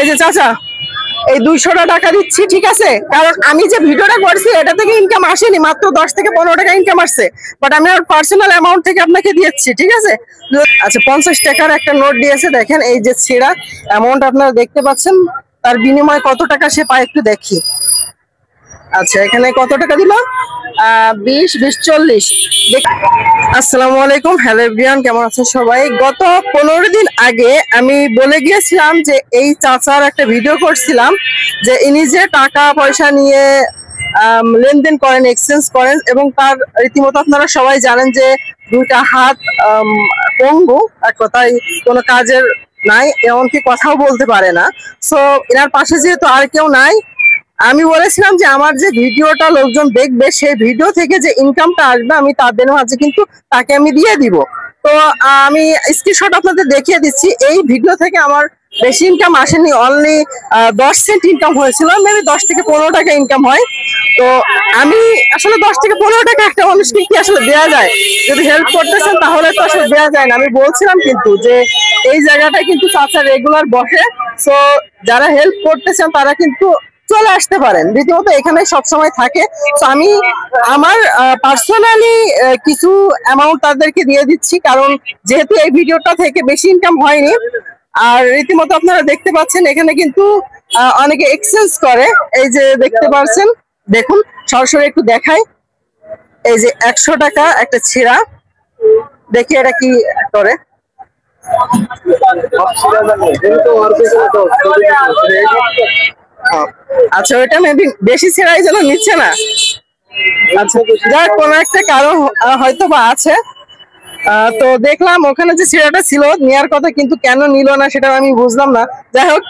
এই যে চাচা, এই 200 টাকা দিচ্ছি, ঠিক আছে? কারণ আমি যে ভিডিওটা করছি এটা থেকে ইনকাম আসেনি, মাত্র 10 থেকে 15 টাকা ইনকাম আসছে। বাট আমি আর পার্সোনাল অ্যামাউন্ট থেকে আপনাকে দিচ্ছি, ঠিক আছে? আচ্ছা, 50 টাকার একটা নোট দিয়েছে, দেখেন এই যে ছেঁড়া অ্যামাউন্ট আপনারা দেখতে পাচ্ছেন। তার বিনিময়ে কত টাকা সে পায় একটু দেখি। আচ্ছা, এখানে কত টাকা দিল? 20, 20, 40। আসসালামু আলাইকুম, হ্যালো এভরিওয়ান, কেমন আছেন সবাই? গত 15 দিন আগে আমি বলে গিয়েছিলাম যে এই চাচার একটা ভিডিও করছিলাম যে ইনি যে টাকা পয়সা নিয়ে লেনদেন করেন, এক্সচেঞ্জ করেন, এবং তার রীতিমতো আপনারা সবাই জানেন যে দুইটা হাত পঙ্গু, এক কথায় কোনো কাজের নাই, এমনকি কথাও বলতে পারে না। সো এনার পাশে যেহেতু আর কেউ নাই, আমি বলেছিলাম যে আমার যে ভিডিওটা লোকজন দেখবে সেই ভিডিও থেকে যে ইনকামটা আসবে আমি তাদের মাঝে কিন্তু তাকে আমি দিয়ে দিব। তো আমি স্ক্রিনশট আপনাদের দেখিয়ে দিচ্ছি। এই ভিডিও থেকে আমার বেশি ইনকাম আসেনি, অনলি 10 সেন্ট ইনকাম হয়েছিল, মেবি 10 থেকে 15 টাকা ইনকাম হয়। তো আমি আসলে 10 থেকে 15 টাকা একটা মানুষকে কি আসলে দেওয়া যায়? যদি হেল্প করতেছেন তাহলে তো আসলে দেওয়া যায় না। আমি বলছিলাম কিন্তু যে এই জায়গাটা কিন্তু চাচা রেগুলার বসে, সো যারা হেল্প করতেছেন তারা কিন্তু চলে আসতে পারেন, রীতিমতো এখানে সবসময় থাকে। তো আমি আমার পার্সোনালি কিছু অ্যামাউন্ট তাদেরকে দিয়ে দিচ্ছি, কারণ যেহেতু এই ভিডিওটা থেকে বেশি ইনকাম হয়নি। আর রীতিমতো আপনারা দেখতে পাচ্ছেন এখানে কিন্তু অনেকে এক্সচেঞ্জ করে, এই যে দেখতে পাচ্ছেন, দেখুন সরাসরি একটু দেখাই। এই যে 100 টাকা একটা ছেঁড়া, দেখি এটা কি করে। আচ্ছা, ওইটা মেবি বেশি ছেঁড়াই যেন নিচ্ছে না। আচ্ছা, যাক, কোনো একটা কারণ হয়তো বা আছে। তো দেখলাম ওখানে যে ছেঁড়াটা ছিল নেওয়ার কথা, কিন্তু কেন নিল না সেটা আমি বুঝলাম না। যাই হোক,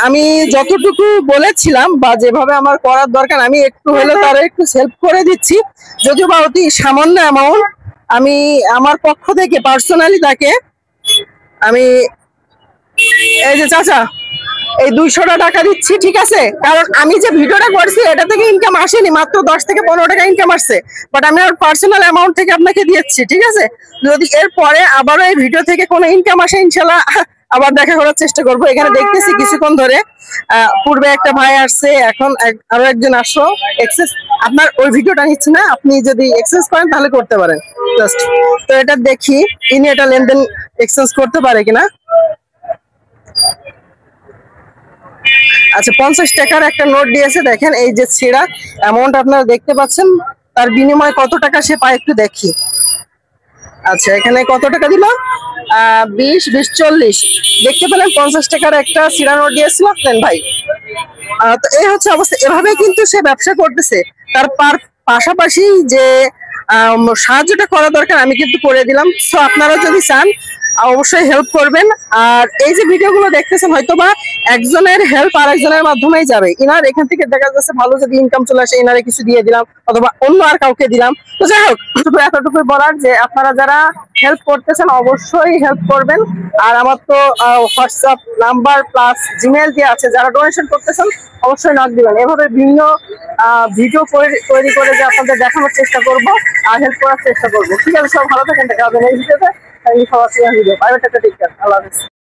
আমি যতটুকু বলেছিলাম বা যেভাবে আমার করার দরকার আমি একটু হলেও তারা একটু হেল্প করে দিচ্ছি, যদিও বা অতি সামান্য অ্যামাউন্ট। আমি আমার পক্ষ থেকে পার্সোনালি তাকে আমি, এই যে চাচা, এই 200 টাকা দিচ্ছি, ঠিক আছে? কারণ আমি যে ভিডিওটা করছি এটা থেকে ইনকাম আসেনি, মাত্র 10 থেকে 15 টাকা ইনকাম আসছে। বাট আমি আর পার্সোনাল অ্যামাউন্ট থেকে আপনাকে দিচ্ছি, ঠিক আছে? যদি এর পরে আবারও এই ভিডিও থেকে কোনো ইনকাম আসে, ইনশাল্লাহ আবার দেখা করার চেষ্টা করবো। এখানে দেখতেছি কিছুক্ষণ ধরে পূর্বে একটা ভাই আসছে, এখন আরো একজন আসো। এক্সেস আপনার ওই ভিডিওটা নিচ্ছি না, আপনি যদি এক্সেস করেন তাহলে করতে পারেন জাস্ট। তো এটা দেখি ইনি এটা লেনদেন এক্সচেঞ্জ করতে পারে কিনা। আচ্ছা, 50 টাকার একটা নোট দিয়েছে, দেখেন এই যে ছেঁড়া অ্যামাউন্ট আপনারা দেখতে পাচ্ছেন। তার বিনিময়ে কত টাকা সে পায় একটু দেখি। আচ্ছা, এখানে কত টাকা দিল? 20, 20, 40। দেখতে পেলেন 50 টাকার একটা ছিঁড়া নোট দিয়েছিল ভাই। তো এই হচ্ছে অবস্থা, এভাবে কিন্তু সে ব্যবসা করতেছে। তার পাশাপাশি যে সাহায্যটা করা দরকার আমি কিন্তু করে দিলাম। সো আপনারা যদি চান অবশ্যই হেল্প করবেন। আর এই যে ভিডিওগুলো দেখতেছেন হয়তোবা একজনের হেল্প আর একজনের মাধ্যমেই যাবে। ইনার এখান থেকে দেখা যাচ্ছে ভালো যদি ইনকাম চলে আসে, ইনারে কিছু দিয়ে দিলাম অথবা অন্য আর কাউকে দিলাম। তো যাই হোক, এতটুকু বলার যে আপনারা যারা হেল্প করতেছেন অবশ্যই হেল্প করবেন। আর আমার তো হোয়াটসঅ্যাপ নাম্বার প্লাস জিমেল দিয়ে আছে, যারা ডোনেশন করতেছেন অবশ্যই নক দিবেন। এভাবে বিভিন্ন ভিডিও তৈরি করে যে আপনাদের দেখানোর চেষ্টা করব আর হেল্প করার চেষ্টা করবো। ঠিক আছে, সব ভালো থাকেন, দেখা হবে এই ভিডিওতে। সবার video, bye bye, take care, আল্লাহ হাফেজ।